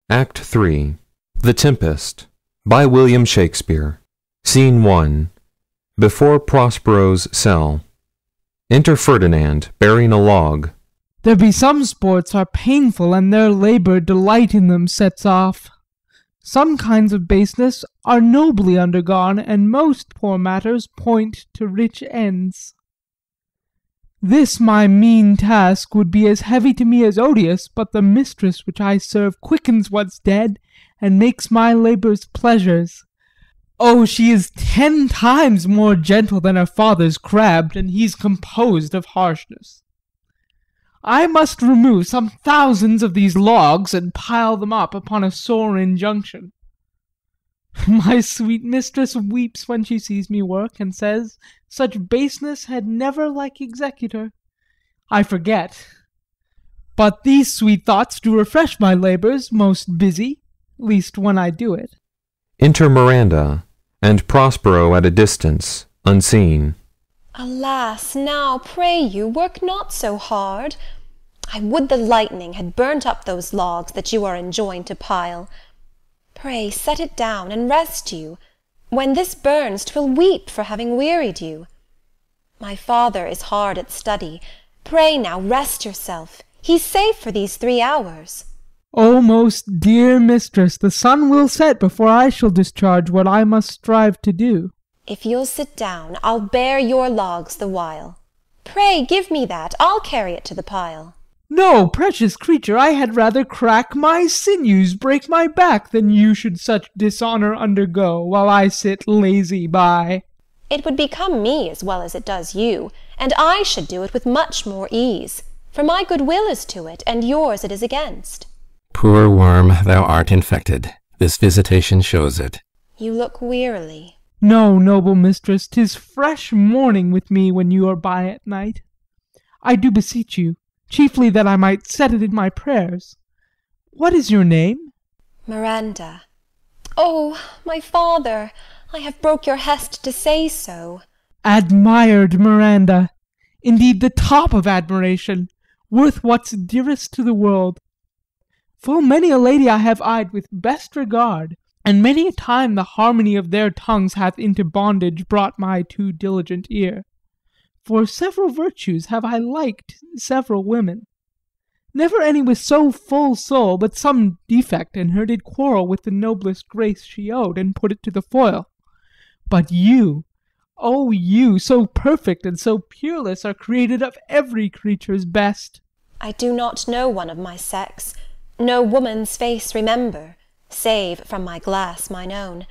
Act 3. The Tempest, by William Shakespeare. Scene 1. Before Prospero's cell. Enter Ferdinand, bearing a log. There be some sports are painful, and their labour delight in them sets off. Some kinds of baseness are nobly undergone, and most poor matters point to rich ends. This my mean task would be as heavy to me as odious, but the mistress which I serve quickens what's dead, and makes my labours pleasures. Oh, she is 10 times more gentle than her father's crabbed, and he's composed of harshness. I must remove some thousands of these logs, and pile them up upon a sore injunction. My sweet mistress weeps when she sees me work, and says, such baseness had never like executor. I forget. But these sweet thoughts do refresh my labours, most busy, least when I do it. Enter Miranda, and Prospero at a distance, unseen. Alas, now, pray you, work not so hard. I would the lightning had burnt up those logs that you are enjoined to pile. Pray set it down, and rest you. When this burns, 'twill weep for having wearied you. My father is hard at study. Pray now rest yourself. He's safe for these 3 hours. O most dear mistress, the sun will set before I shall discharge what I must strive to do. If you'll sit down, I'll bear your logs the while. Pray give me that, I'll carry it to the pile. No, precious creature, I had rather crack my sinews, break my back, than you should such dishonour undergo, while I sit lazy by. It would become me as well as it does you, and I should do it with much more ease, for my good will is to it, and yours it is against. Poor worm, thou art infected. This visitation shows it. You look wearily. No, noble mistress, 'tis fresh morning with me when you are by at night. I do beseech you, chiefly that I might set it in my prayers. What is your name? Miranda. Oh, my father, I have broke your hest to say so. Admired Miranda! Indeed, the top of admiration, worth what's dearest to the world. Full many a lady I have eyed with best regard, and many a time the harmony of their tongues hath into bondage brought my too diligent ear. For several virtues have I liked several women. Never any with so full soul, but some defect in her did quarrel with the noblest grace she owed, and put it to the foil. But you, oh you, so perfect and so peerless, are created of every creature's best. I do not know one of my sex, no woman's face remember, save from my glass mine own,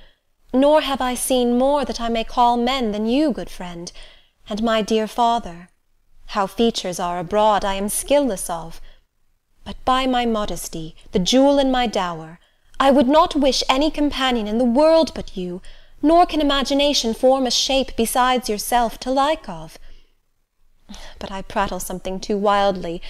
nor have I seen more that I may call men than you, good friend, and my dear father. How features are abroad I am skilless of, but by my modesty, the jewel in my dower, I would not wish any companion in the world but you, nor can imagination form a shape besides yourself to like of. But I prattle something too wildly,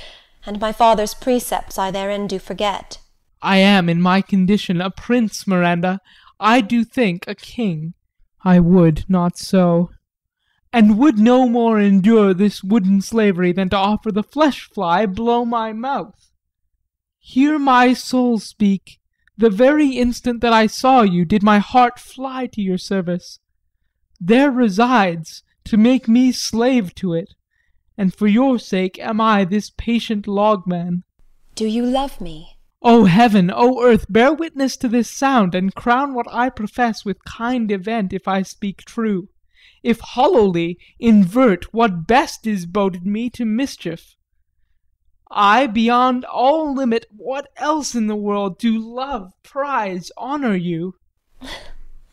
and my father's precepts I therein do forget. I am in my condition a prince, Miranda, I do think a king. I would not so, and would no more endure this wooden slavery than to offer the flesh fly blow my mouth. Hear my soul speak. The very instant that I saw you did my heart fly to your service. There resides, to make me slave to it, and for your sake am I this patient logman. Do you love me? O heaven, O earth, bear witness to this sound, and crown what I profess with kind event, if I speak true. If hollowly, invert what best is boded me to mischief. I, beyond all limit, what else in the world, do love, prize, honour you.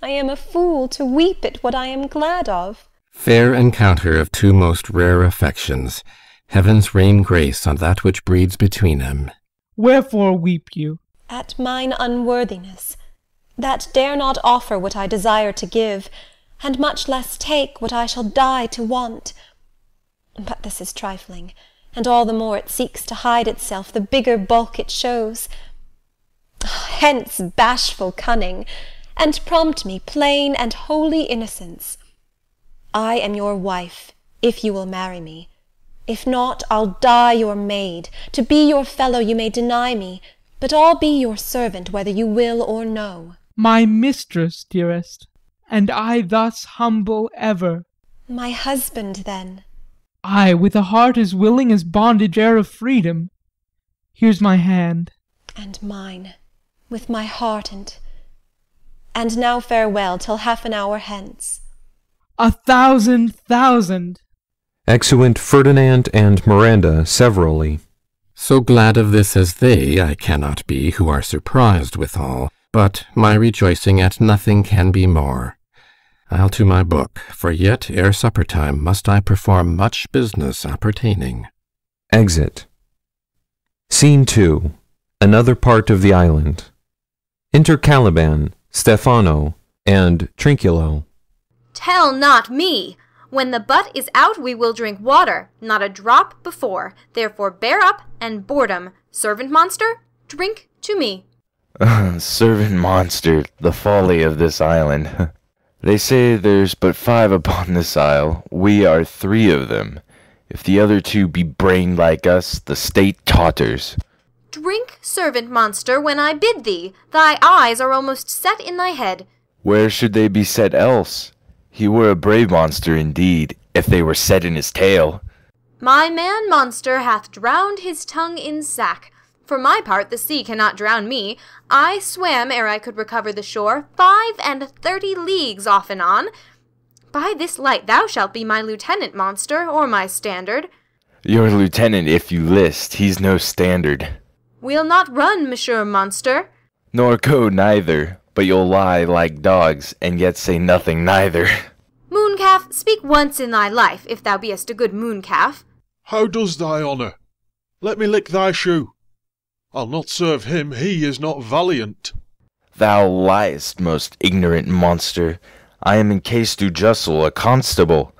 I am a fool to weep at what I am glad of. Fair encounter of two most rare affections. Heavens rain grace on that which breeds between them. Wherefore weep you? At mine unworthiness, that dare not offer what I desire to give, and much less take what I shall die to want. But this is trifling, and all the more it seeks to hide itself, the bigger bulk it shows. Hence bashful cunning, and prompt me plain and holy innocence. I am your wife, if you will marry me. If not, I'll die your maid. To be your fellow you may deny me, but I'll be your servant whether you will or no. My mistress, dearest, and I thus humble ever. My husband, then. Ay, with a heart as willing as bondage e'er of freedom. Here's my hand. And mine, with my heart and now farewell till half an hour hence. 1,000,000. Exeunt Ferdinand and Miranda severally. So glad of this as they I cannot be, who are surprised withal, but my rejoicing at nothing can be more. I'll to my book, for yet ere supper time must I perform much business appertaining. Exit. Scene 2. Another part of the island. Enter Caliban, Stephano, and Trinculo. Tell not me! When the butt is out we will drink water, not a drop before. Therefore bear up and boredom. Servant monster, drink to me. Servant monster, the folly of this island. They say there's but 5 upon this isle. We are 3 of them. If the other 2 be brained like us, the state totters. Drink, servant monster, when I bid thee. Thy eyes are almost set in thy head. Where should they be set else? He were a brave monster indeed, if they were set in his tail. My man monster hath drowned his tongue in sack. For my part, the sea cannot drown me. I swam ere I could recover the shore, 35 leagues off and on. By this light thou shalt be my lieutenant, monster, or my standard. Your lieutenant, if you list, he's no standard. We'll not run, monsieur monster. Nor go neither, but you'll lie like dogs, and yet say nothing neither. Mooncalf, speak once in thy life, if thou be'st a good mooncalf. How does thy honour? Let me lick thy shoe. I'll not serve him, he is not valiant. Thou liest, most ignorant monster. I am in case to Justle, a constable.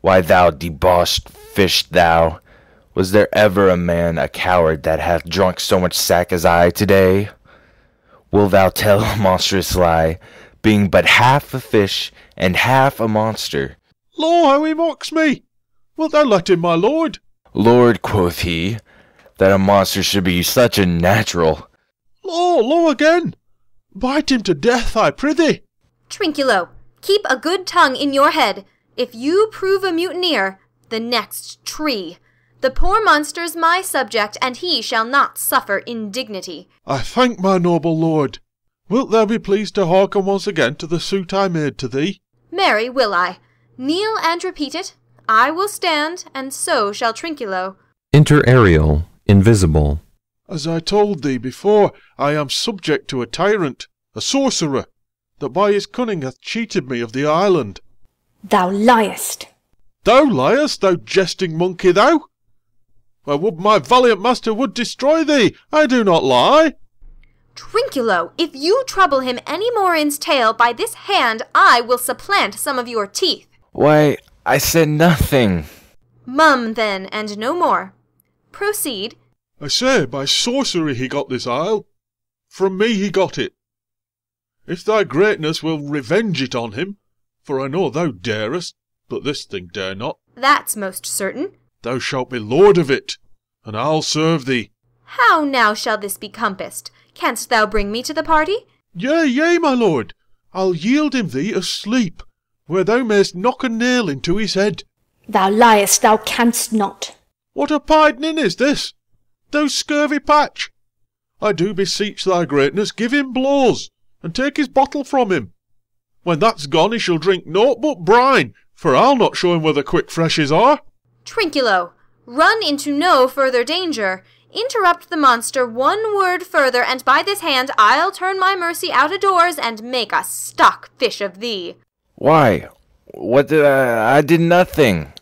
Why, thou debauched fish, thou! Was there ever a man, a coward, that hath drunk so much sack as I to-day? Will thou tell a monstrous lie, being but half a fish and half a monster? Law, how he mocks me! Wilt thou let him, my lord? Lord, quoth he, that a monster should be such a natural. Law again! Bite him to death, I prithee. Trinculo, keep a good tongue in your head. If you prove a mutineer, the next tree. The poor monster's my subject, and he shall not suffer indignity. I thank my noble lord. Wilt thou be pleased to hearken once again to the suit I made to thee? Marry, will I. Kneel and repeat it. I will stand, and so shall Trinculo. Enter Ariel, invisible. As I told thee before, I am subject to a tyrant, a sorcerer, that by his cunning hath cheated me of the island. Thou liest. Thou liest, thou jesting monkey, thou! I would my valiant master would destroy thee. I do not lie. Trinculo, if you trouble him any more in's tail, by this hand I will supplant some of your teeth. Why, I said nothing. Mum, then, and no more. Proceed. I say, by sorcery he got this isle. From me he got it. If thy greatness will revenge it on him, for I know thou darest, but this thing dare not. That's most certain. Thou shalt be lord of it, and I'll serve thee. How now shall this be compassed? Canst thou bring me to the party? Yea, my lord. I'll yield him thee asleep, where thou mayst knock a nail into his head. Thou liest, thou canst not. What a pidening is this? Thou scurvy patch! I do beseech thy greatness, give him blows, and take his bottle from him. When that's gone he shall drink naught but brine, for I'll not show him where the quick freshes are. Trinculo, run into no further danger. Interrupt the monster one word further, and by this hand I'll turn my mercy out of doors and make a stock fish of thee. Why? What did I did nothing.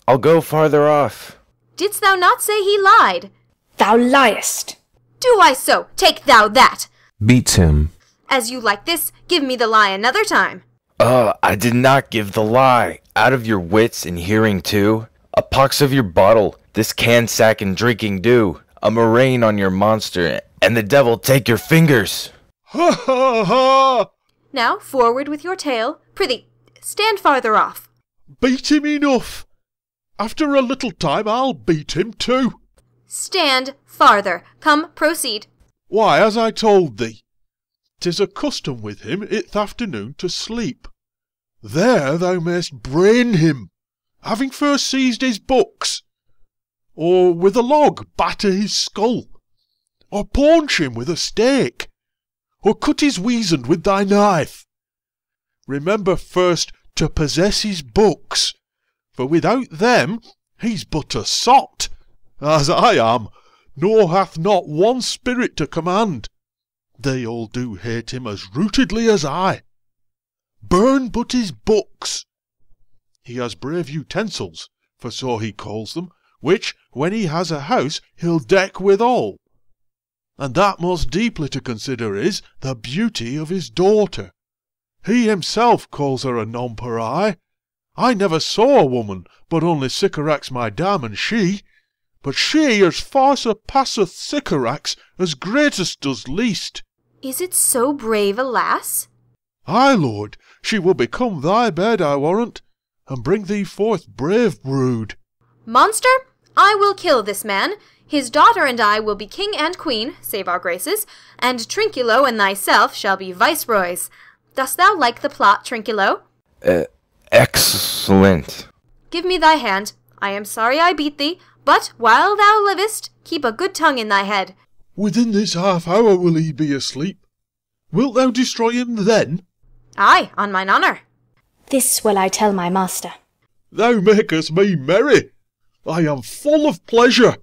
I'll go farther off. Didst thou not say he lied? Thou liest. Do I so? Take thou that. Beats him. As you like this, give me the lie another time. I did not give the lie. Out of your wits and hearing too. A pox of your bottle, this can sack and drinking do. A murrain on your monster, and the devil take your fingers. Ha ha ha! Now forward with your tale. Prithee, stand farther off. Beat him enough. After a little time I'll beat him too. Stand farther. Come, proceed. Why, as I told thee, 'tis a custom with him i'th afternoon to sleep. There thou mayst brain him, having first seized his books, or with a log batter his skull, or paunch him with a stake, or cut his weasand with thy knife. Remember first to possess his books, for without them he's but a sot, as I am, nor hath not one spirit to command. They all do hate him as rootedly as I. Burn but his books. He has brave utensils, for so he calls them, which, when he has a house, he'll deck withal. And that most deeply to consider is the beauty of his daughter. He himself calls her a nonpareil. I never saw a woman, but only Sycorax my dam, and she. But she as far surpasseth Sycorax, as greatest does least. Is it so brave a lass? Ay, lord, she will become thy bed, I warrant, and bring thee forth brave brood. Monster, I will kill this man. His daughter and I will be king and queen, save our graces, and Trinculo and thyself shall be viceroys. Dost thou like the plot, Trinculo? Excellent. Give me thy hand. I am sorry I beat thee, but while thou livest, keep a good tongue in thy head. Within this half hour will he be asleep. Wilt thou destroy him then? Ay, on mine honour. This will I tell my master. Thou makest me merry. I am full of pleasure.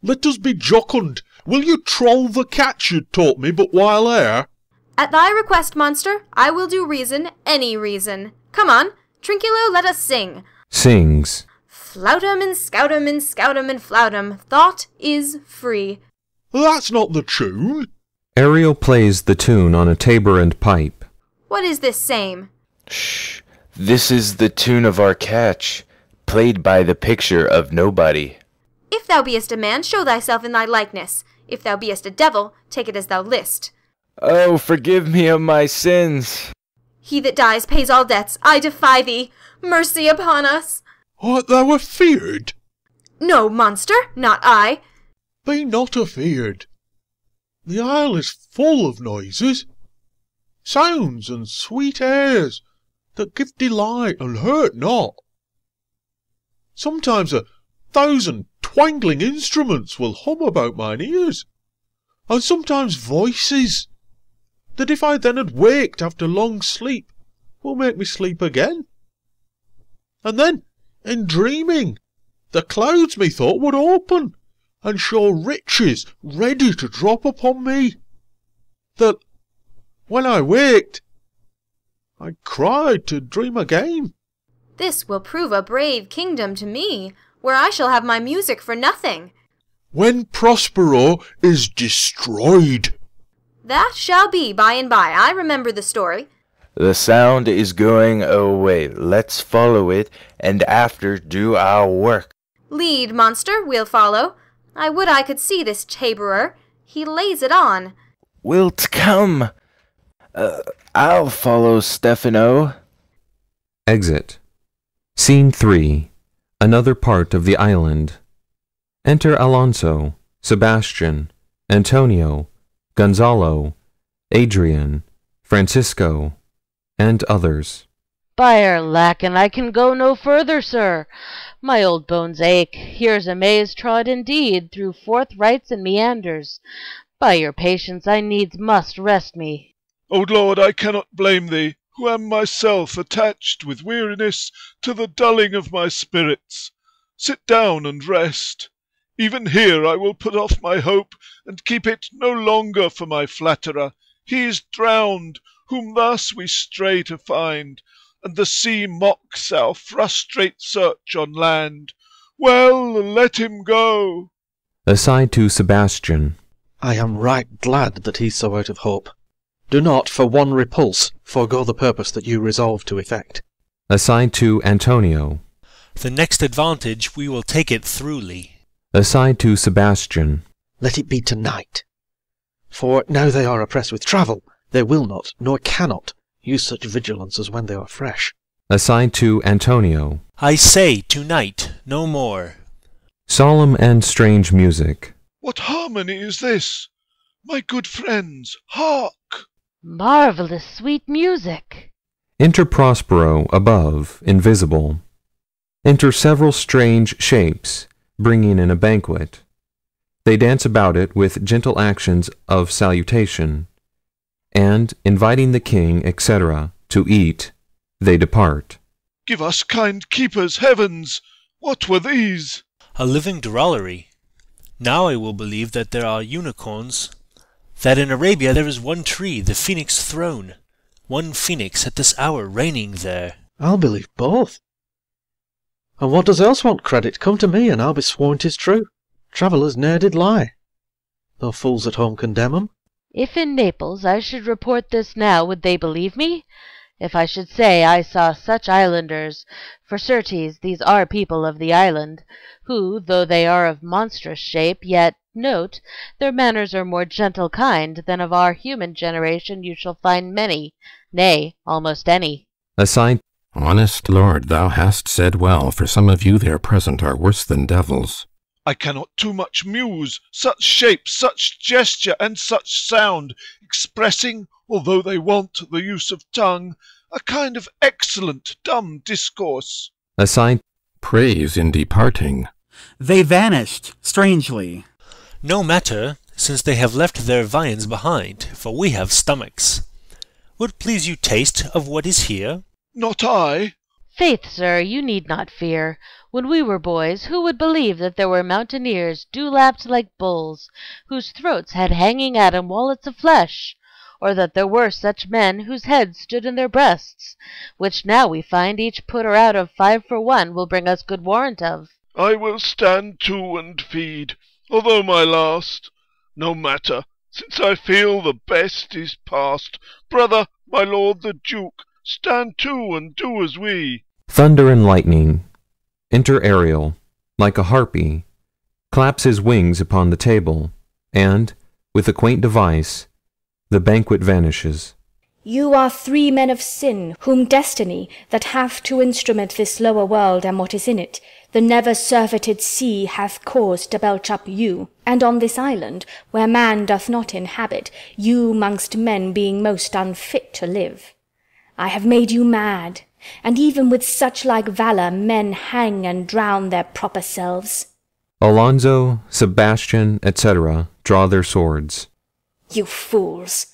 Let us be jocund. Will you troll the catch you taught me but while ere? At thy request, monster, I will do reason, any reason. Come on, Trinculo, let us sing. Sings. Floutum and scoutum and scoutum and floutum, thought is free. That's not the tune. Ariel plays the tune on a tabor and pipe. What is this same? Shh. This is the tune of our catch, played by the picture of nobody. If thou beest a man, show thyself in thy likeness. If thou beest a devil, take it as thou list. Oh, forgive me of my sins. He that dies pays all debts. I defy thee. Mercy upon us. Art thou afeard? No, monster, not I. Be not afeard. The isle is full of noises, sounds and sweet airs that give delight and hurt not. Sometimes 1,000 twangling instruments will hum about mine ears, and sometimes voices, that if I then had waked after long sleep, will make me sleep again. And then, in dreaming, the clouds methought would open, and show riches ready to drop upon me, that, when I waked, I cried to dream again. This will prove a brave kingdom to me, where I shall have my music for nothing. When Prospero is destroyed. That shall be by and by. I remember the story. The sound is going away. Let's follow it, and after do our work. Lead, monster, we'll follow. I would I could see this taborer. He lays it on. Wilt come? I'll follow Stefano. Exit. Scene 3. Another part of the island. Enter Alonso, Sebastian, Antonio, Gonzalo, Adrian, Francisco, and others. By our lack, and I can go no further, sir. My old bones ache. Here's a maze trod indeed through forthrights and meanders. By your patience I needs must rest me. O Lord, I cannot blame thee, who am myself attached with weariness to the dulling of my spirits. Sit down and rest. Even here I will put off my hope, and keep it no longer for my flatterer. He is drowned, whom thus we stray to find, and the sea mocks our frustrate search on land. Well, let him go. Aside to Sebastian. I am right glad that he's so out of hope. Do not, for one repulse, forego the purpose that you resolve to effect. Aside to Antonio. The next advantage we will take it throughly. Aside to Sebastian. Let it be tonight. For now they are oppressed with travel, they will not, nor cannot, use such vigilance as when they are fresh. Aside to Antonio. I say tonight, no more. Solemn and strange music. What harmony is this? my good friends, hark! Marvelous sweet music. Enter Prospero above, invisible. Enter several strange shapes, bringing in a banquet. They dance about it with gentle actions of salutation, and, inviting the king, etc., to eat, they depart. Give us, kind keepers, heavens! What were these? A living drollery. Now I will believe that there are unicorns, that in Arabia there is one tree, the phoenix throne, one phoenix at this hour reigning there. I'll believe both. And what does else want credit? Come to me, and I'll be sworn 'tis true. Travellers ne'er did lie, though fools at home condemn 'em. If in Naples I should report this now, would they believe me? If I should say I saw such islanders, for certes these are people of the island, who, though they are of monstrous shape, yet, note, their manners are more gentle kind than of our human generation you shall find many, nay, almost any. Aside, Honest lord, thou hast said well, for some of you there present are worse than devils. I cannot too much muse, such shape, such gesture, and such sound, expressing, although they want the use of tongue, a kind of excellent dumb discourse. aside, Praise in departing. They vanished, strangely. No matter, since they have left their viands behind, for we have stomachs. Would please you taste of what is here? Not I. Faith, sir, you need not fear. When we were boys, who would believe that there were mountaineers dew-lapped like bulls, whose throats had hanging at 'em wallets of flesh? Or that there were such men whose heads stood in their breasts, which now we find each putter out of 5 for 1 will bring us good warrant of. I will stand to and feed, although my last. No matter, since I feel the best is past. Brother, my lord the Duke, stand to and do as we. thunder and lightning. Enter Ariel, like a harpy, claps his wings upon the table, and, with a quaint device, the banquet vanishes. You are 3 men of sin, whom destiny, that hath to instrument this lower world and what is in it, the never surfeited sea hath caused to belch up you, and on this island, where man doth not inhabit, you mongst men being most unfit to live. I have made you mad, and even with such like valour men hang and drown their proper selves. Alonso, Sebastian, etc., draw their swords. You fools!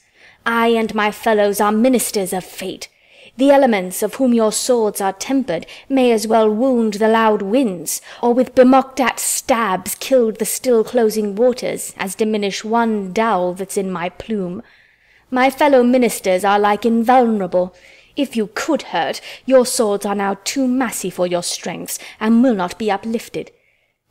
I and my fellows are ministers of fate. The elements of whom your swords are tempered may as well wound the loud winds, or with bemocked-at stabs kill the still-closing waters, as diminish one dowel that's in my plume. My fellow ministers are like invulnerable. If you could hurt, your swords are now too massy for your strengths, and will not be uplifted.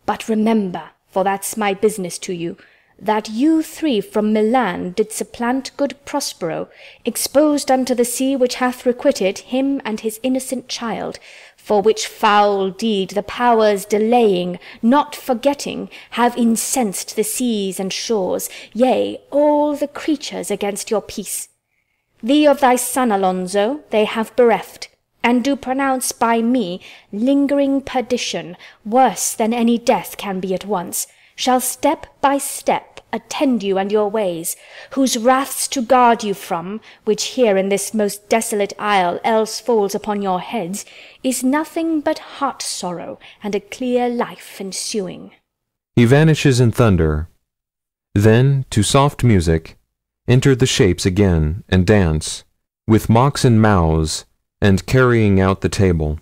But remember, for that's my business to you, that you 3 from Milan did supplant good Prospero, exposed unto the sea which hath requited him and his innocent child, for which foul deed the powers delaying, not forgetting, have incensed the seas and shores, yea, all the creatures against your peace. Thee of thy son, Alonso, they have bereft, and do pronounce by me lingering perdition, worse than any death can be at once, shall step by step attend you and your ways, whose wraths to guard you from, which here in this most desolate isle else falls upon your heads, is nothing but heart sorrow and a clear life ensuing. He vanishes in thunder. Then, to soft music, enter the shapes again and dance, with mocks and mouths, and carrying out the table.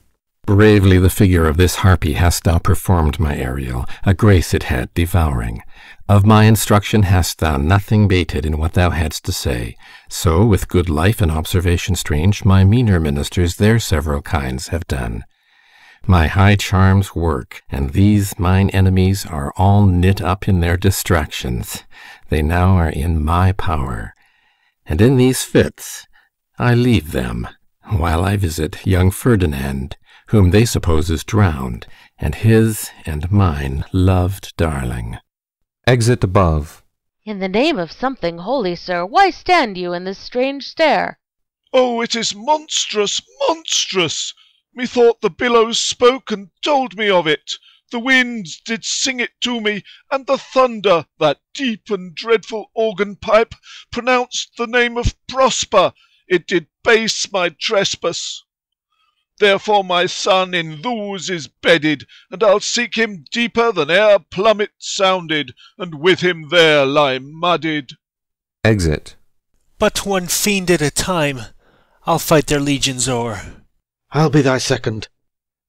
Bravely the figure of this harpy hast thou performed, my Ariel, a grace it had devouring. Of my instruction hast thou nothing bated in what thou hadst to say. So, with good life and observation strange, my meaner ministers their several kinds have done. My high charms work, and these mine enemies are all knit up in their distractions. They now are in my power. And in these fits I leave them, while I visit young Ferdinand, whom they suppose is drowned, and his and mine loved darling. Exit above. In the name of something holy, sir, why stand you in this strange stare? Oh, it is monstrous, monstrous! Methought the billows spoke and told me of it. The winds did sing it to me, and the thunder, that deep and dreadful organ pipe, pronounced the name of Prosper. It did base my trespass. Therefore my son in those is bedded, and I'll seek him deeper than e'er plummet sounded, and with him there lie mudded. Exit. But one fiend at a time. I'll fight their legions o'er. I'll be thy second.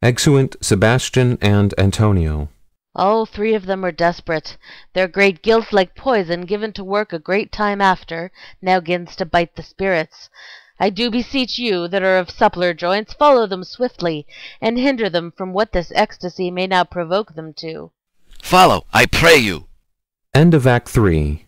Exeunt Sebastian and Antonio. All three of them are desperate. Their great guilt like poison given to work a great time after, now gins to bite the spirits. I do beseech you, that are of suppler joints, follow them swiftly, and hinder them from what this ecstasy may now provoke them to. Follow, I pray you. End of Act 3.